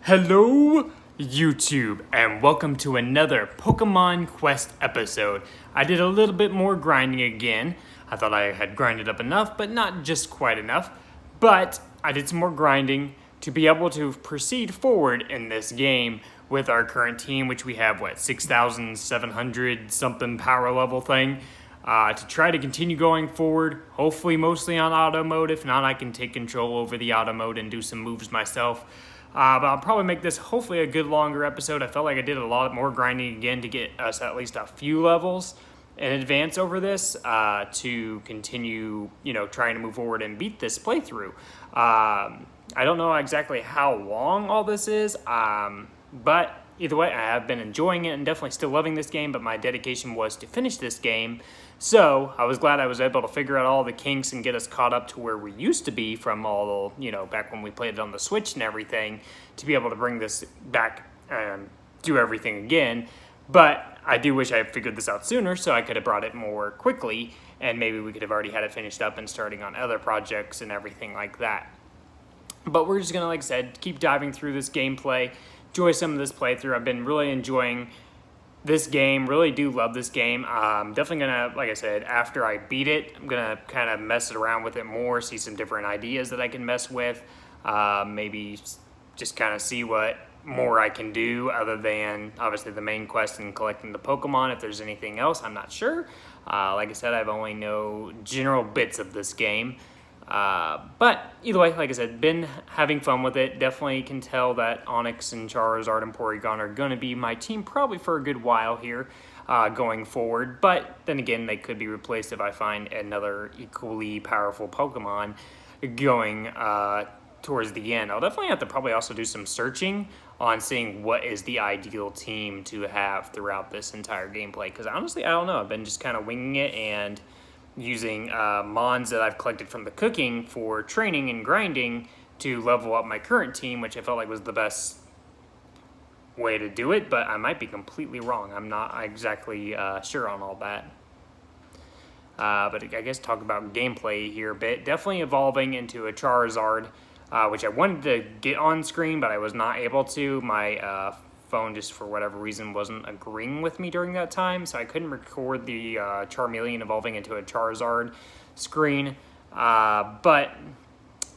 Hello, YouTube, and welcome to another Pokemon Quest episode. I did a little bit more grinding again. I thought I had grinded up enough, but not just quite enough. But I did some more grinding to be able to proceed forward in this game with our current team, which we have, 6,700 something power level thing. To try to continue going forward, hopefully mostly on auto mode. If not, I can take control over the auto mode and do some moves myself. But I'll probably make this hopefully a good longer episode. I felt like I did a lot more grinding again to get us at least a few levels in advance over this to continue, trying to move forward and beat this playthrough. I don't know exactly how long all this is, but either way, I have been enjoying it and definitely still loving this game, but my dedication was to finish this game. So I was glad I was able to figure out all the kinks and get us caught up to where we used to be from all the, back when we played it on the Switch and everything, to be able to bring this back and do everything again. But I do wish I had figured this out sooner so I could have brought it more quickly and maybe we could have already had it finished up and starting on other projects and everything like that. But we're just going to, like I said, keep diving through this gameplay, enjoy some of this playthrough. I've been really enjoying this game, really do love this game. I'm definitely going to, like I said, after I beat it, I'm going to kind of mess it around with it more, see some different ideas that I can mess with, maybe just kind of see what more I can do other than, obviously, the main quest and collecting the Pokemon. If there's anything else, I'm not sure. Like I said, I've only know general bits of this game. But either way, like I said, been having fun with it. Definitely can tell that Onix and Charizard and Porygon are going to be my team probably for a good while here going forward. But then again, they could be replaced if I find another equally powerful Pokemon going towards the end. I'll definitely have to probably also do some searching on seeing what is the ideal team to have throughout this entire gameplay. Because honestly, I don't know. I've been just kind of winging it and using mons that I've collected from the cooking for training and grinding to level up my current team, which I felt like was the best way to do it, but I might be completely wrong. I'm not exactly sure on all that. But I guess talk about gameplay here a bit. Definitely evolving into a Charizard, which I wanted to get on screen, but I was not able to. My phone, just for whatever reason, wasn't agreeing with me during that time, so I couldn't record the Charmeleon evolving into a Charizard screen. But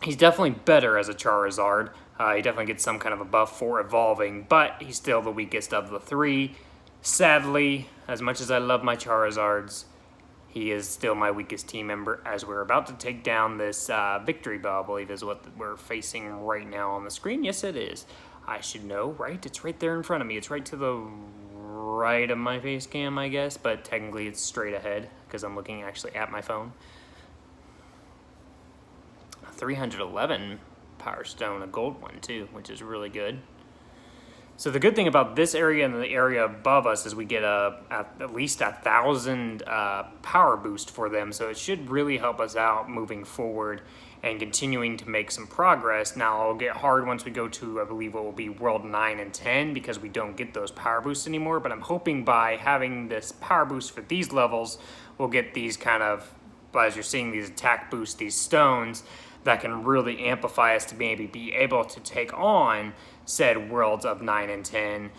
he's definitely better as a Charizard. He definitely gets some kind of a buff for evolving, but he's still the weakest of the three. Sadly, as much as I love my Charizards, he is still my weakest team member as we're about to take down this victory bell, I believe is what we're facing right now on the screen. Yes, it is. I should know, right? It's right there in front of me. It's right to the right of my face cam, I guess, but technically it's straight ahead because I'm looking actually at my phone. 311 Power Stone, a gold one too, which is really good. So the good thing about this area and the area above us is we get at least 1,000 power boost for them, so it should really help us out moving forward and continuing to make some progress. Now, it'll get hard once we go to, I believe, what will be World 9 and 10, because we don't get those power boosts anymore, but I'm hoping by having this power boost for these levels, we'll get these kind of, as you're seeing these attack boosts, these stones, that can really amplify us to maybe be able to take on said Worlds of 9 and 10,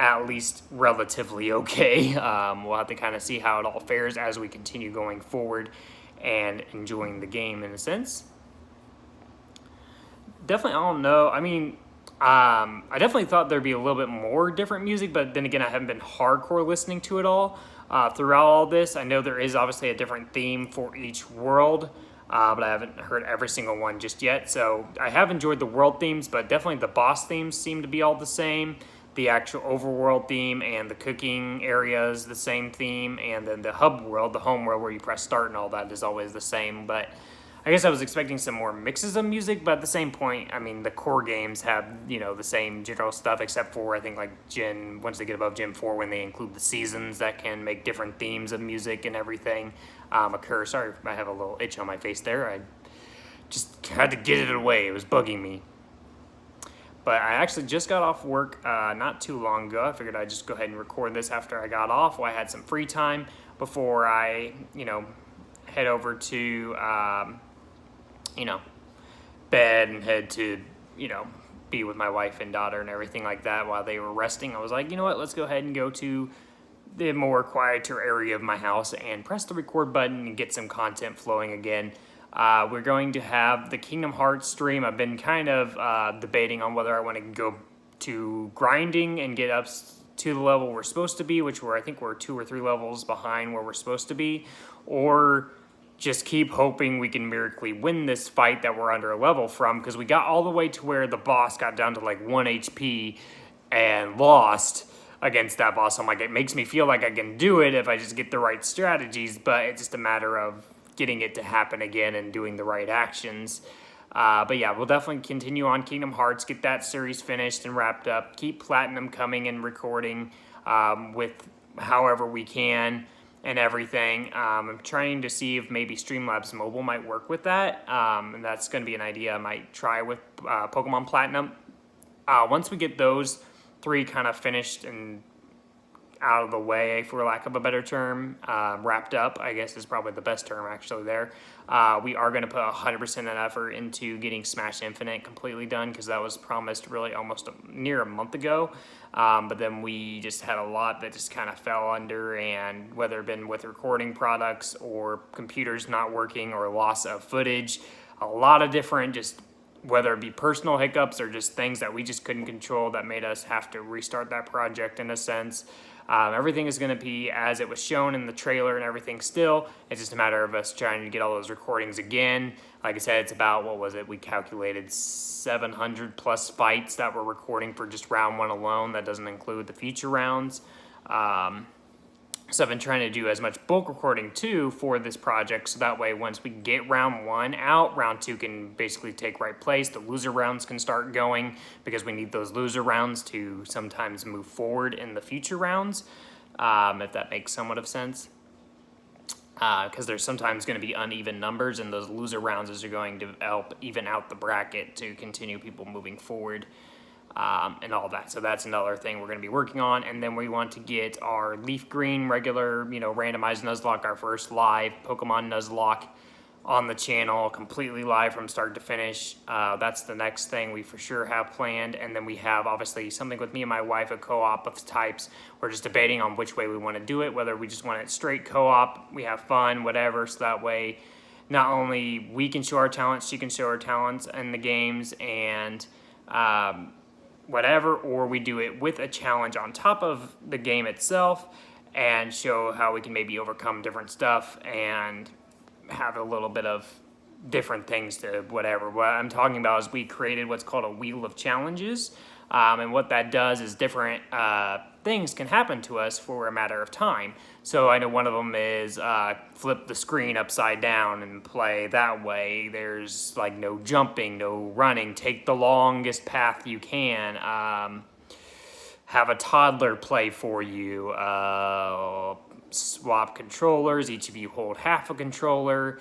at least relatively okay. We'll have to kind of see how it all fares as we continue going forward and enjoying the game in a sense. Definitely, I don't know. I mean, I definitely thought there'd be a little bit more different music, but then again, I haven't been hardcore listening to it all throughout all this. I know there is obviously a different theme for each world, but I haven't heard every single one just yet. So I have enjoyed the world themes, but definitely the boss themes seem to be all the same. The actual overworld theme and the cooking area is the same theme, and then the hub world, the home world where you press start and all that is always the same. But I guess I was expecting some more mixes of music, but at the same point, I mean, the core games have, the same general stuff, except for, I think, like, once they get above Gen 4, when they include the seasons that can make different themes of music and everything occur. Sorry, I have a little itch on my face there. I just had to get it away. It was bugging me. But I actually just got off work not too long ago. I figured I'd just go ahead and record this after I got off while I had some free time before I, head over to, bed and head to, be with my wife and daughter and everything like that while they were resting. I was like, you know what, let's go ahead and go to the more quieter area of my house and press the record button and get some content flowing again. We're going to have the Kingdom Hearts stream. I've been kind of debating on whether I want to go to grinding and get up to the level we're supposed to be, which I think we're 2 or 3 levels behind where we're supposed to be, or just keep hoping we can miraculously win this fight that we're under a level from, because we got all the way to where the boss got down to like 1 HP and lost against that boss. I'm like, it makes me feel like I can do it if I just get the right strategies, but it's just a matter of getting it to happen again and doing the right actions. But yeah, we'll definitely continue on Kingdom Hearts, get that series finished and wrapped up, keep Platinum coming and recording with however we can and everything. I'm trying to see if maybe Streamlabs Mobile might work with that, and that's going to be an idea I might try with Pokemon Platinum. Once we get those 3 kind of finished and out of the way, for lack of a better term, wrapped up, I guess is probably the best term actually there. We are going to put 100% of effort into getting Smash Infinite completely done, because that was promised really almost near a month ago. But then we just had a lot that just kind of fell under, and whether it been with recording products or computers not working or loss of footage, a lot of different just whether it be personal hiccups or just things that we just couldn't control that made us have to restart that project in a sense. Everything is going to be as it was shown in the trailer and everything still. It's just a matter of us trying to get all those recordings again. Like I said, it's about, what was it? We calculated 700 plus fights that we're recording for just round 1 alone. That doesn't include the future rounds. So I've been trying to do as much bulk recording too for this project, so that way once we get round 1 out, round 2 can basically take right place. The loser rounds can start going, because we need those loser rounds to sometimes move forward in the future rounds, if that makes somewhat of sense. Because there's sometimes going to be uneven numbers, and those loser rounds are going to help even out the bracket to continue people moving forward. And all that. So that's another thing we're going to be working on. And then we want to get our Leaf Green regular, randomized Nuzlocke, our first live Pokemon Nuzlocke on the channel, completely live from start to finish. That's the next thing we for sure have planned. And then we have obviously something with me and my wife, a co-op of types. We're just debating on which way we want to do it, whether we just want it straight co-op, we have fun, whatever, so that way not only we can show our talents, she can show her talents in the games, and whatever, or we do it with a challenge on top of the game itself and show how we can maybe overcome different stuff and have a little bit of different things to whatever. What I'm talking about is we created what's called a wheel of challenges, and what that does is different things can happen to us for a matter of time. So I know one of them is flip the screen upside down and play that way. There's like no jumping, no running, take the longest path you can, have a toddler play for you, swap controllers, each of you hold half a controller.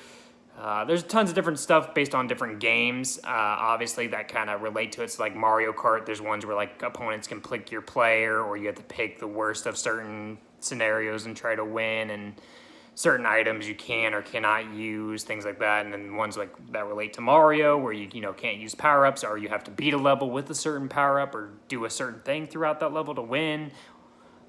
There's tons of different stuff based on different games, obviously, that kind of relate to it. It's like Mario Kart, there's ones where like opponents can pick your player, or you have to pick the worst of certain scenarios and try to win, and certain items you can or cannot use, things like that. And then ones like that relate to Mario, where you can't use power-ups, or you have to beat a level with a certain power-up or do a certain thing throughout that level to win.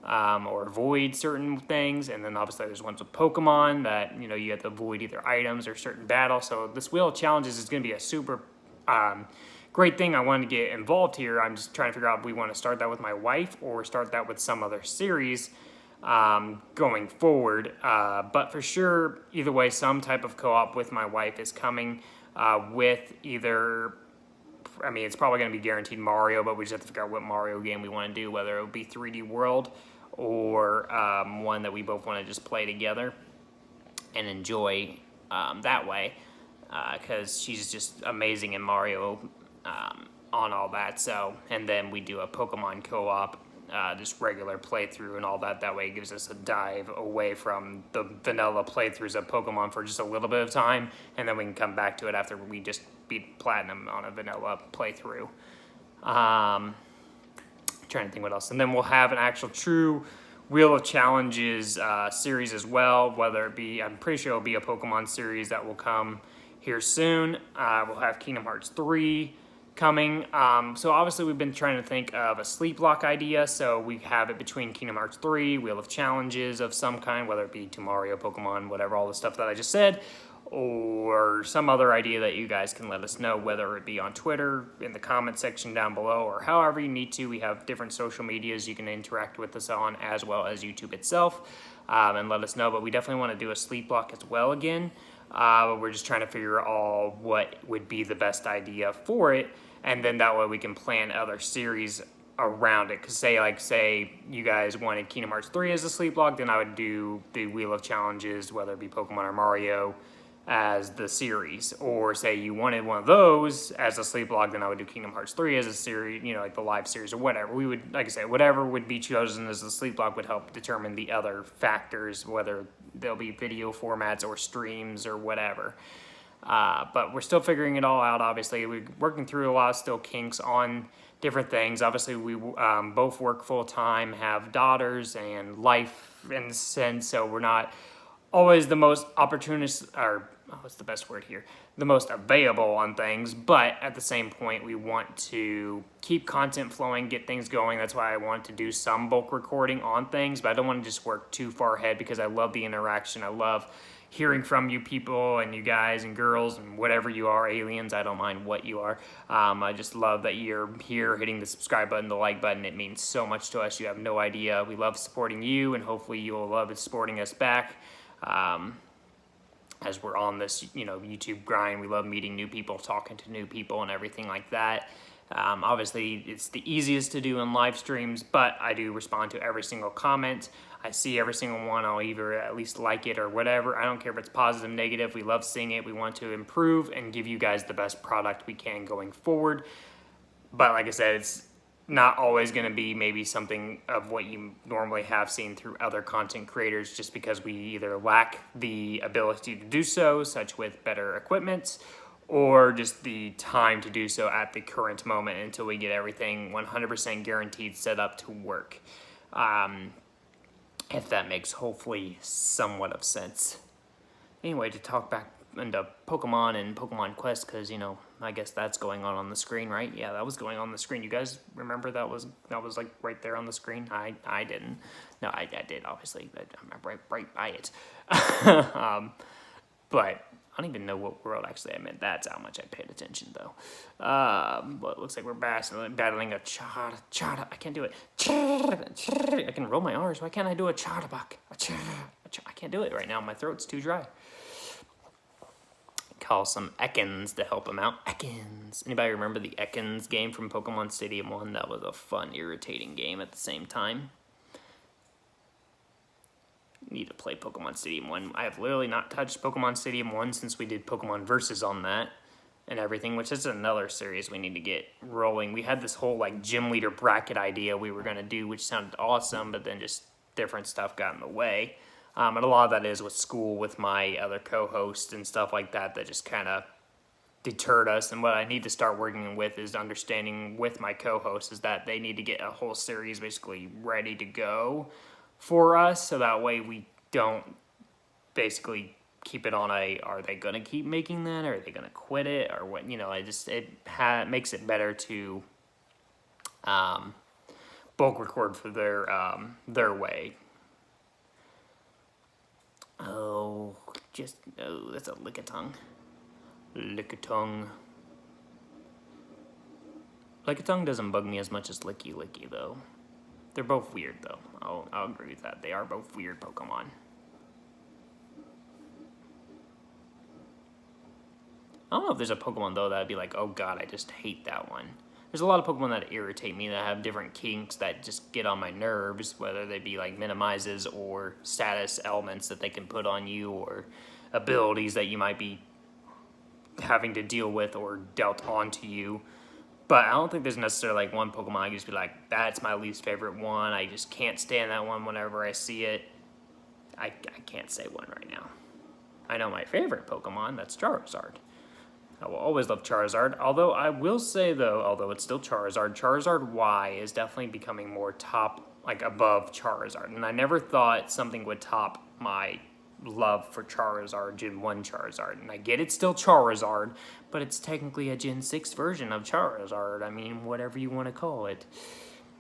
Or avoid certain things. And then obviously there's ones with Pokemon that you have to avoid either items or certain battles. So this wheel of challenges is going to be a super great thing. I wanted to get involved here. I'm just trying to figure out if we want to start that with my wife or start that with some other series going forward. But for sure, either way, some type of co-op with my wife is coming with either, it's probably going to be guaranteed Mario, but we just have to figure out what Mario game we want to do, whether it would be 3D World or one that we both want to just play together and enjoy that way, because she's just amazing in Mario on all that. So, and then we do a Pokemon co-op, just regular playthrough and all that. That way it gives us a dive away from the vanilla playthroughs of Pokemon for just a little bit of time, and then we can come back to it after we just beat Platinum on a vanilla playthrough. Trying to think what else. And then we'll have an actual true Wheel of Challenges series as well, whether it be, I'm pretty sure it'll be a Pokemon series that will come here soon. We'll have Kingdom Hearts 3 coming. So obviously we've been trying to think of a sleep lock idea. So we have it between Kingdom Hearts 3, Wheel of Challenges of some kind, whether it be to Mario, Pokemon, whatever, all the stuff that I just said, or some other idea that you guys can let us know, whether it be on Twitter, in the comment section down below, or however you need to. We have different social medias you can interact with us on, as well as YouTube itself, and let us know. But we definitely want to do a sleep lock as well again. We're just trying to figure out what would be the best idea for it, and then that way we can plan other series around it. Because say you guys wanted Kingdom Hearts 3 as a sleep lock, then I would do the Wheel of Challenges, whether it be Pokemon or Mario, as the series. Or say you wanted one of those as a sleep log, then I would do Kingdom Hearts 3 as a series, like the live series or whatever. We would, like I said, whatever would be chosen as a sleep log would help determine the other factors, whether there'll be video formats or streams or whatever. But we're still figuring it all out. Obviously, we're working through a lot of still kinks on different things. Obviously, we both work full time, have daughters and life in a sense, so we're not always the most opportunist, or what's the best word here? The most available on things, but at the same point, we want to keep content flowing, get things going. That's why I want to do some bulk recording on things, but I don't want to just work too far ahead because I love the interaction. I love hearing from you people and you guys and girls and whatever you are, aliens, I don't mind what you are. I just love that you're here hitting the subscribe button, the like button. It means so much to us. You have no idea. We love supporting you, and hopefully you'll love supporting us back. As we're on this, YouTube grind, we love meeting new people, talking to new people, and everything like that. Obviously, it's the easiest to do in live streams, but I do respond to every single comment. I see every single one. I'll either at least like it or whatever. I don't care if it's positive, negative. We love seeing it. We want to improve and give you guys the best product we can going forward. But like I said, it's not always going to be maybe something of what you normally have seen through other content creators, just because we either lack the ability to do so, such with better equipment, or just the time to do so at the current moment until we get everything 100% guaranteed set up to work. If that makes hopefully somewhat of sense. Anyway, to talk back into Pokemon and Pokemon Quest, because I guess that's going on the screen, right? Yeah, that was going on the screen. You guys remember that was like right there on the screen? I didn't. No, I did, obviously. I'm right by it. But I don't even know what world actually I'm in. That's how much I paid attention, though. But it looks like we're battling a Chata. I can't do it. I can roll my R's. Why can't I do a Chatterbug? I can't do it right now. My throat's too dry. Call some Ekans to help him out. Ekans. Anybody remember the Ekans game from Pokemon Stadium 1? That was a fun, irritating game at the same time. Need to play Pokemon Stadium 1. I have literally not touched Pokemon Stadium 1 since we did Pokemon Versus on that and everything, which is another series we need to get rolling. We had this whole gym leader bracket idea we were going to do, which sounded awesome, but then just different stuff got in the way. And a lot of that is with school, with my other co-hosts and stuff like that just kind of deterred us. And what I need to start working with is understanding with my co-hosts is that they need to get a whole series basically ready to go for us, so that way we don't basically keep it on are they going to keep making that, or are they going to quit it, or what? It makes it better to bulk record for their way. That's a Lickitung. Lickitung doesn't bug me as much as Licky though. They're both weird though. I'll agree with that. They are both weird Pokemon. I don't know if there's a Pokemon though that I'd be like, oh god, I just hate that one. There's a lot of Pokemon that irritate me, that have different kinks that just get on my nerves, whether they be minimizes or status elements that they can put on you, or abilities that you might be having to deal with or dealt onto you. But I don't think there's necessarily one Pokemon I can just be like, that's my least favorite one. I just can't stand that one whenever I see it. I can't say one right now. I know my favorite Pokemon, that's Charizard. I will always love Charizard, although I will say though, although it's still Charizard Y is definitely becoming more top, above Charizard. And I never thought something would top my love for Charizard, Gen 1 Charizard. And I get it's still Charizard, but it's technically a Gen 6 version of Charizard. I mean, whatever you want to call it.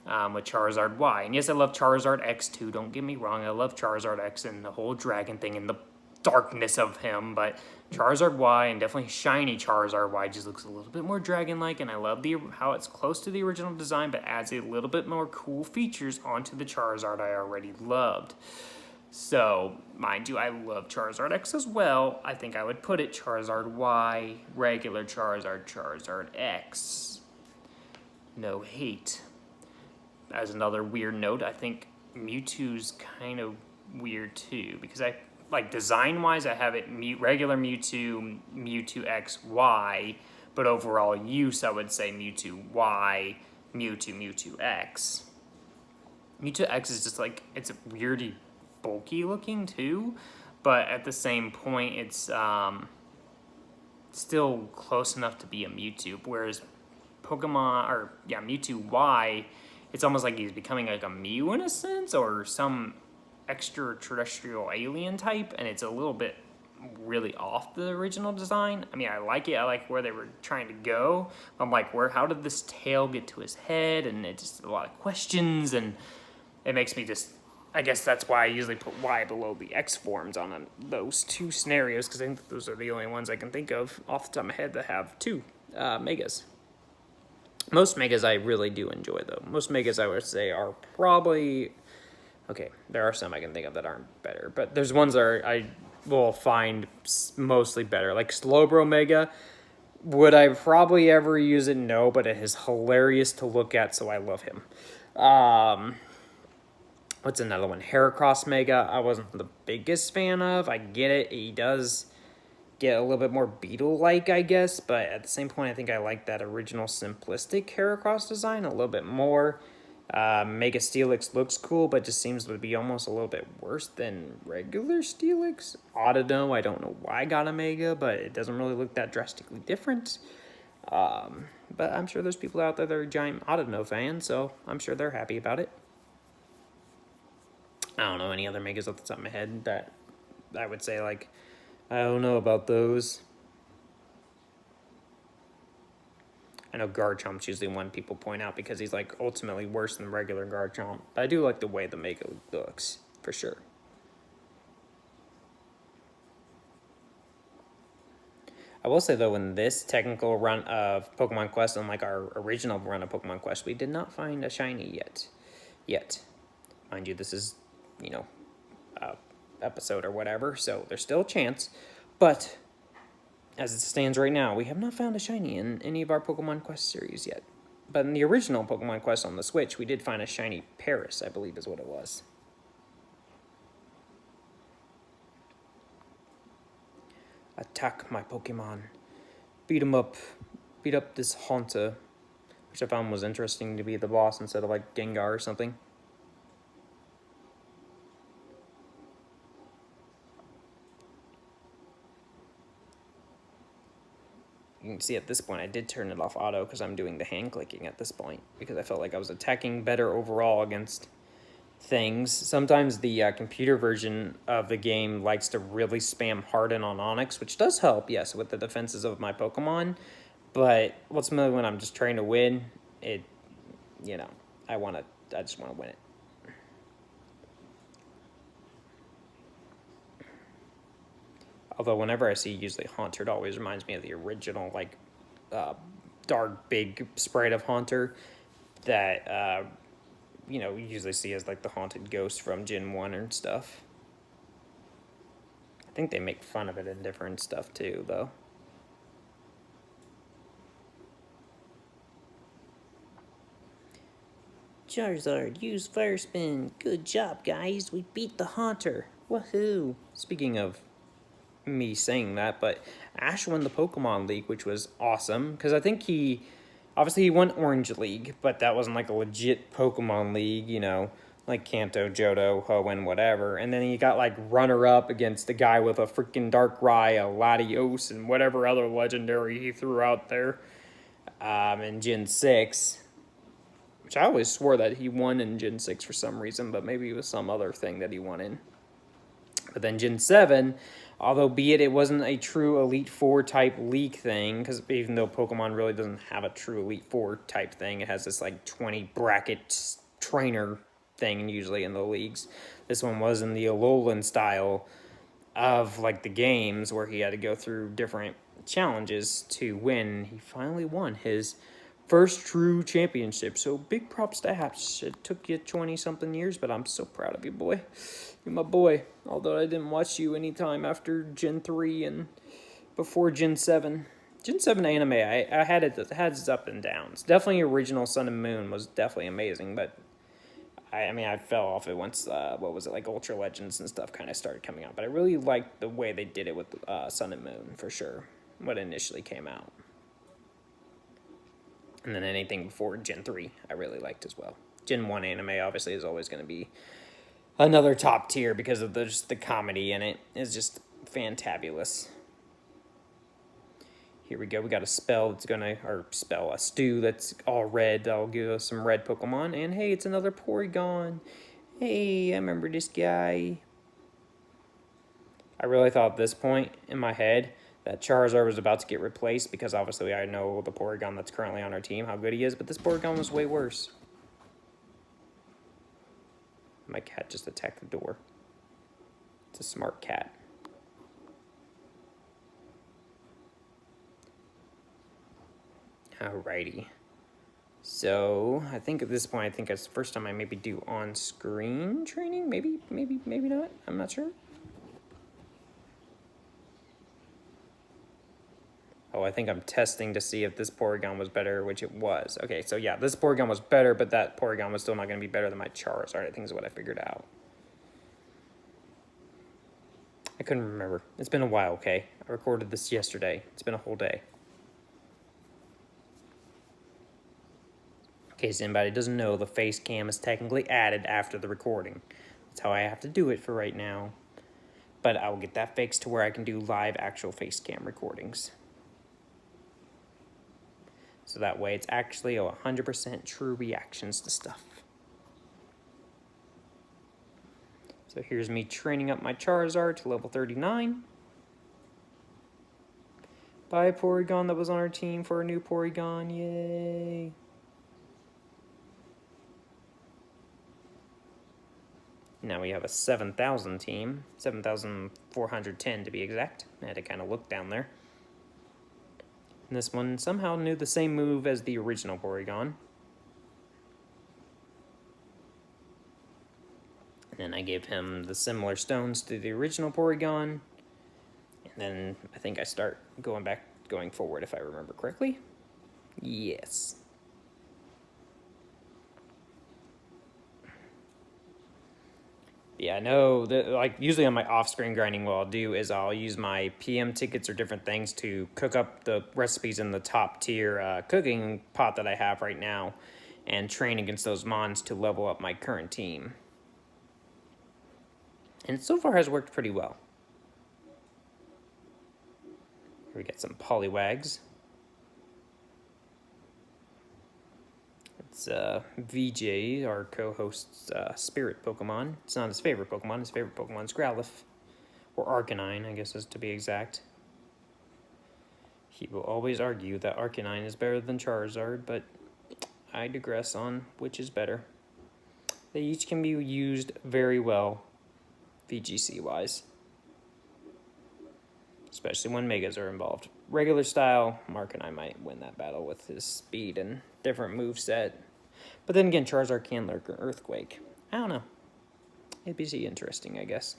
With Charizard Y. And yes, I love Charizard X too, don't get me wrong. I love Charizard X and the whole dragon thing and the darkness of him, but Charizard Y and definitely shiny Charizard Y just looks a little bit more dragon-like, and I love how it's close to the original design but adds a little bit more cool features onto the Charizard I already loved. So, mind you, I love Charizard X as well. I think I would put it Charizard Y, regular Charizard, Charizard X. No hate. As another weird note, I think Mewtwo's kind of weird too, because I like design-wise, I have it regular Mewtwo, Mewtwo X, Y, but overall use, I would say Mewtwo Y, Mewtwo, Mewtwo X. Mewtwo X is just like, it's weirdly bulky looking too, but at the same point, it's still close enough to be a Mewtwo, whereas Mewtwo Y, it's almost like he's becoming like a Mew in a sense, or some extraterrestrial alien type, and it's a little bit really off the original design. I mean, I like it. I like where they were trying to go. I'm like, how did this tail get to his head? And it's just a lot of questions, and it makes me just, I guess that's why I usually put Y below the X forms on those two scenarios, because I think those are the only ones I can think of off the top of my head that have two Megas. Most Megas I really do enjoy, though. Most Megas, I would say, are probably... Okay, there are some I can think of that aren't better, but there's ones that I will find mostly better. Like Slowbro Mega, would I probably ever use it? No, but it is hilarious to look at, so I love him. What's another one? Heracross Mega, I wasn't the biggest fan of. I get it, he does get a little bit more Beetle-like, I guess, but at the same point, I think I like that original simplistic Heracross design a little bit more. Mega Steelix looks cool, but just seems to be almost a little bit worse than regular Steelix. Audino, I don't know why I got a Mega, but it doesn't really look that drastically different. But I'm sure there's people out there that are giant Audino fans, so I'm sure they're happy about it. I don't know any other Megas off the top of my head that I would say, like, I don't know about those. I know Garchomp's usually one people point out because he's like ultimately worse than regular Garchomp. But I do like the way the Mega looks, for sure. I will say though, in this technical run of Pokemon Quest, unlike our original run of Pokemon Quest, we did not find a shiny yet. Mind you, this is, episode or whatever, so there's still a chance. But as it stands right now, we have not found a shiny in any of our Pokemon Quest series yet. But in the original Pokemon Quest on the Switch, we did find a shiny Paris, I believe is what it was. Attack my Pokemon. Beat him up. Beat up this Haunter, which I found was interesting to be the boss instead of like Gengar or something. You can see at this point I did turn it off auto because I'm doing the hand clicking at this point because I felt like I was attacking better overall against things. Sometimes the computer version of the game likes to really spam Harden on Onix, which does help, yes, with the defenses of my Pokemon. But ultimately, when I'm just trying to win, I just want to win it. Although whenever I see usually Haunter, it always reminds me of the original, like, dark, big sprite of Haunter that, we usually see as, like, the haunted ghost from Gen 1 and stuff. I think they make fun of it in different stuff, too, though. Charizard, use Fire Spin. Good job, guys. We beat the Haunter. Woohoo! Speaking of me saying that, but Ash won the Pokemon League, which was awesome, because I think he won Orange League, but that wasn't like a legit Pokemon League, like Kanto, Johto, Hoenn, whatever, and then he got like runner-up against the guy with a freaking Darkrai, a Latios, and whatever other legendary he threw out there in Gen 6, which I always swore that he won in Gen 6 for some reason, but maybe it was some other thing that he won in. But then Gen 7, although be it wasn't a true Elite Four type league thing, because even though Pokemon really doesn't have a true Elite Four type thing, it has this like 20 bracket trainer thing usually in the leagues. This one was in the Alolan style of like the games where he had to go through different challenges to win. He finally won his first true championship. So big props to Haps. It took you 20 something years, but I'm so proud of you, boy. You're my boy. Although I didn't watch you anytime after Gen 3 and before Gen 7. Gen 7 anime, I had its up and downs. Definitely original Sun and Moon was definitely amazing, but I mean, I fell off it once, like Ultra Legends and stuff kind of started coming out. But I really liked the way they did it with Sun and Moon, for sure, when it initially came out. And then anything before Gen 3, I really liked as well. Gen 1 anime, obviously, is always going to be another top tier because of just the comedy in it. It's just fantabulous. Here we go. We got a spell that's a stew that's all red. That'll give us some red Pokemon. And hey, it's another Porygon. Hey, I remember this guy. I really thought at this point in my head that Charizard was about to get replaced because obviously I know the Porygon that's currently on our team, how good he is, but this Porygon was way worse. My cat just attacked the door. It's a smart cat. Alrighty. So, I think at this point, it's the first time I maybe do on-screen training. Maybe not. I'm not sure. Oh, I think I'm testing to see if this Porygon was better, which it was. Okay, so yeah, this Porygon was better, but that Porygon was still not going to be better than my Charizard, I think is what I figured out. I couldn't remember. It's been a while, okay? I recorded this yesterday. It's been a whole day. In case anybody doesn't know, the face cam is technically added after the recording. That's how I have to do it for right now. But I will get that fixed to where I can do live actual face cam recordings. So that way it's actually 100% true reactions to stuff. So here's me training up my Charizard to level 39. By a Porygon that was on our team for a new Porygon, yay! Now we have a 7,000 team, 7,410 to be exact. I had to kind of look down there. And this one somehow knew the same move as the original Porygon. And then I gave him the similar stones to the original Porygon. And then I think I start going forward if I remember correctly. Yes. Yeah, I know that, like, usually on my off-screen grinding, what I'll do is I'll use my PM tickets or different things to cook up the recipes in the top tier cooking pot that I have right now and train against those mons to level up my current team. And so far has worked pretty well. Here we get some Poliwags. It's VJ, our co-host's spirit Pokemon. It's not his favorite Pokemon. His favorite Pokemon is Growlithe. Or Arcanine, I guess is to be exact. He will always argue that Arcanine is better than Charizard, but I digress on which is better. They each can be used very well, VGC-wise. Especially when Megas are involved. Regular style, Arcanine might win that battle with his speed and different moveset. But then again, Charizard can lurk Earthquake. I don't know. It'd be interesting, I guess.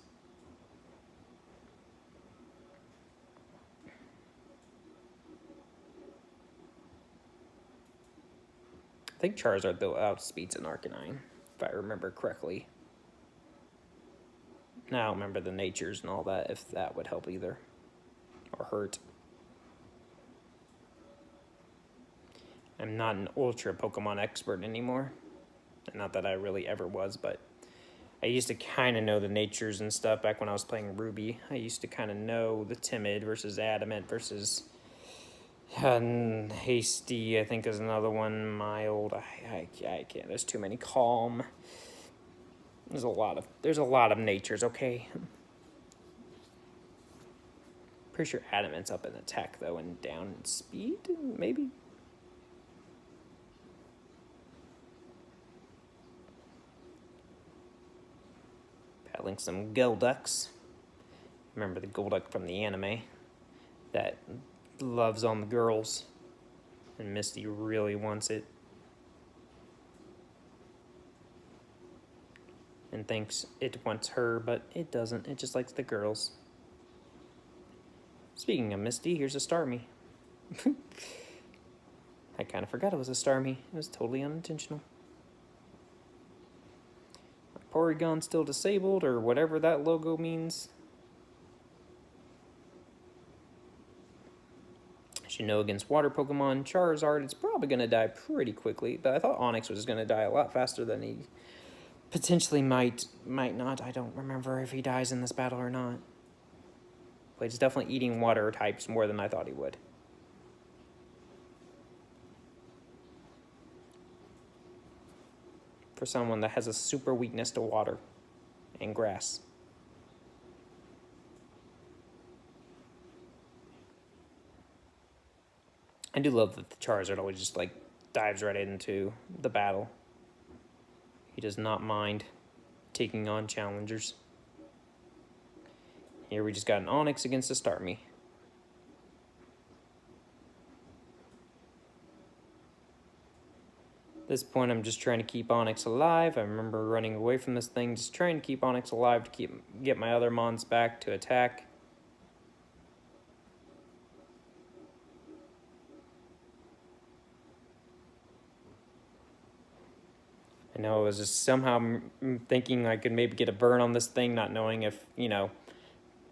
I think Charizard, though, outspeeds an Arcanine, if I remember correctly. Now, I don't remember the natures and all that, if that would help either. Or hurt. I'm not an ultra Pokemon expert anymore. Not that I really ever was, but I used to kind of know the natures and stuff back when I was playing Ruby. I used to kind of know the timid versus adamant versus hasty, I think is another one. Mild. I can't. There's too many. Calm. There's a lot of natures, okay? Pretty sure Adamant's up in attack, though, and down in speed, maybe? Battling some Golducks. Remember the Golduck from the anime that loves on the girls, and Misty really wants it. And thinks it wants her, but it doesn't. It just likes the girls. Speaking of Misty, here's a Starmie. I kind of forgot it was a Starmie. It was totally unintentional. Porygon still disabled, or whatever that logo means. As you know, against water Pokemon, Charizard is probably going to die pretty quickly, but I thought Onix was going to die a lot faster than he potentially might not. I don't remember if he dies in this battle or not. But he's definitely eating water types more than I thought he would. For someone that has a super weakness to water and grass. I do love that the Charizard always just like dives right into the battle. He does not mind taking on challengers. Here we just got an Onix against a Starmie. At this point, I'm just trying to keep Onix alive. I remember running away from this thing, just trying to keep Onix alive to get my other Mons back to attack. I know I was just somehow thinking I could maybe get a burn on this thing, not knowing if,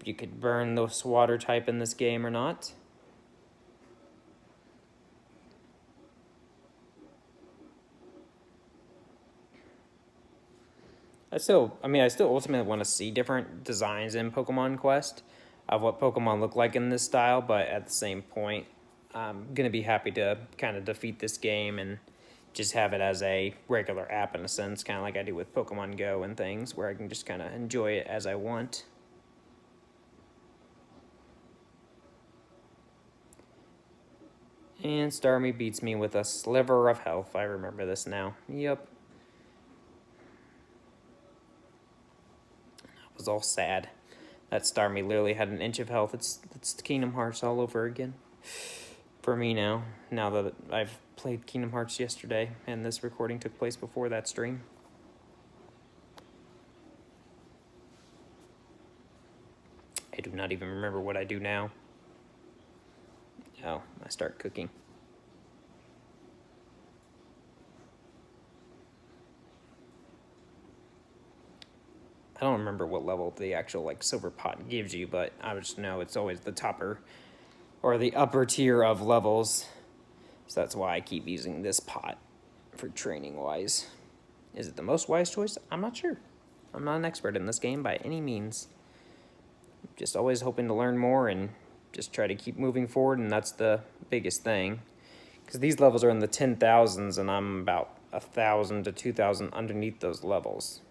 you could burn this water type in this game or not. I still ultimately want to see different designs in Pokemon Quest of what Pokemon look like in this style, but at the same point, I'm going to be happy to kind of defeat this game and just have it as a regular app in a sense, kind of like I do with Pokemon Go and things, where I can just kind of enjoy it as I want. And Starmie beats me with a sliver of health. I remember this now. Yep. It was all sad. That Starmie literally had an inch of health. It's Kingdom Hearts all over again. For me now that I've played Kingdom Hearts yesterday, and this recording took place before that stream. I do not even remember what I do now. Oh, I start cooking. I don't remember what level the actual silver pot gives you, but I just know it's always the topper or the upper tier of levels. So that's why I keep using this pot for training wise. Is it the most wise choice? I'm not sure. I'm not an expert in this game by any means. Just always hoping to learn more and just try to keep moving forward, and that's the biggest thing. Because these levels are in the 10,000s, and I'm about 1,000 to 2,000 underneath those levels.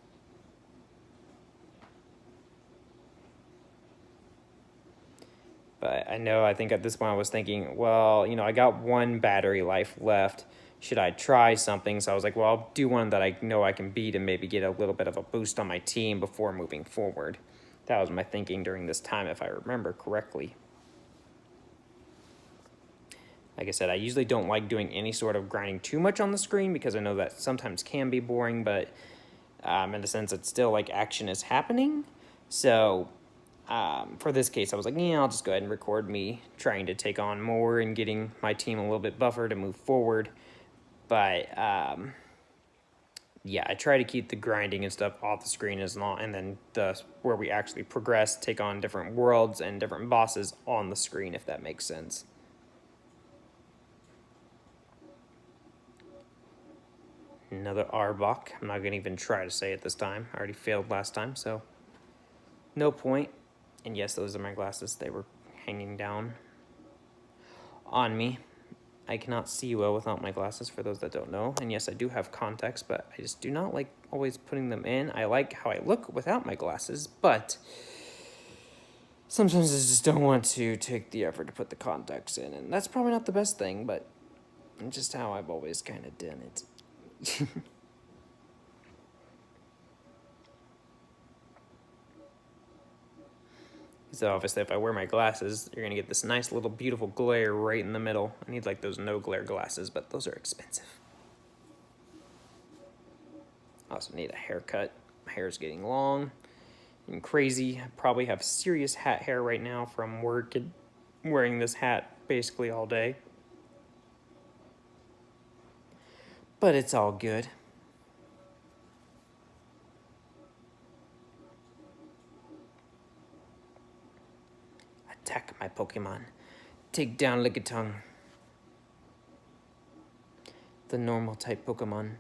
But I think at this point I was thinking, well, I got one battery life left. Should I try something? So I was like, well, I'll do one that I know I can beat and maybe get a little bit of a boost on my team before moving forward. That was my thinking during this time, if I remember correctly. Like I said, I usually don't like doing any sort of grinding too much on the screen because I know that sometimes can be boring, but in a sense, it's still like action is happening. So for this case, I was like, yeah, I'll just go ahead and record me trying to take on more and getting my team a little bit buffer to move forward. But yeah, I try to keep the grinding and stuff off the screen as long, and then where we actually progress, take on different worlds and different bosses on the screen, if that makes sense. Another Arbok. I'm not going to even try to say it this time. I already failed last time, so no point. And yes, those are my glasses. They were hanging down on me. I cannot see well without my glasses, for those that don't know. And yes, I do have contacts, but I just do not like always putting them in. I like how I look without my glasses, but sometimes I just don't want to take the effort to put the contacts in, and that's probably not the best thing, but it's just how I've always kind of done it. So obviously if I wear my glasses, you're gonna get this nice little beautiful glare right in the middle. I need like those no glare glasses, but those are expensive. I also need a haircut. My hair's getting long and crazy. I probably have serious hat hair right now from work and wearing this hat basically all day. But it's all good. Attack my Pokemon. Take down Lickitung. The normal type Pokemon.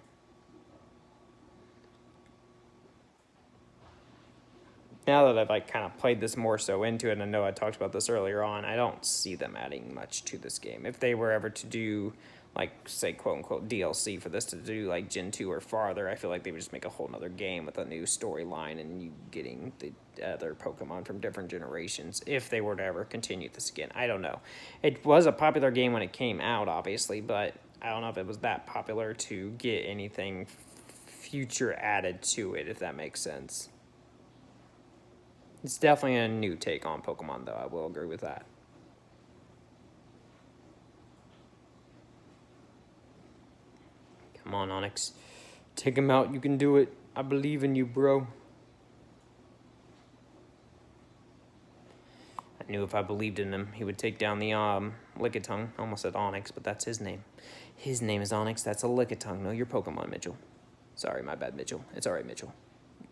Now that I've like kind of played this more so into it, and I know I talked about this earlier on, I don't see them adding much to this game. If they were ever to do, like, say, quote unquote DLC for this to do like Gen 2 or farther, I feel like they would just make a whole nother game with a new storyline and you getting the other Pokemon from different generations. If they were to ever continue this again, I don't know. It was a popular game when it came out, obviously, but I don't know if it was that popular to get anything future added to it, if that makes sense. It's definitely a new take on Pokemon, though. I will agree with that. Come on, Onyx. Take him out. You can do it. I believe in you, bro. I knew if I believed in him, he would take down the Lickitung. I almost said Onyx, but that's his name. His name is Onyx. That's a Lickitung. Know your Pokemon, Mitchell. Sorry, my bad, Mitchell. It's all right, Mitchell.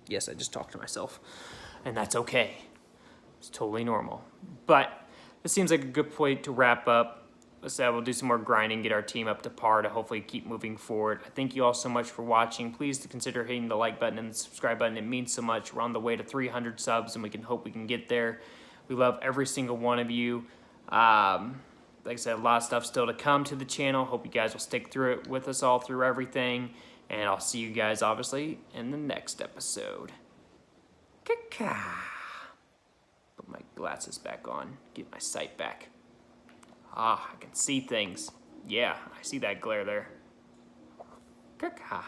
Yes, I just talked to myself. And that's okay. It's totally normal. But this seems like a good point to wrap up. Let's say we'll do some more grinding, get our team up to par to hopefully keep moving forward. I thank you all so much for watching. Please consider hitting the like button and the subscribe button. It means so much. We're on the way to 300 subs, and we can hope we can get there. We love every single one of you. Like I said, a lot of stuff still to come to the channel. Hope you guys will stick through it with us all through everything. And I'll see you guys, obviously, in the next episode. Ka-ka. Put my glasses back on. Get my sight back. Ah, I can see things. Yeah, I see that glare there. Ka-ka.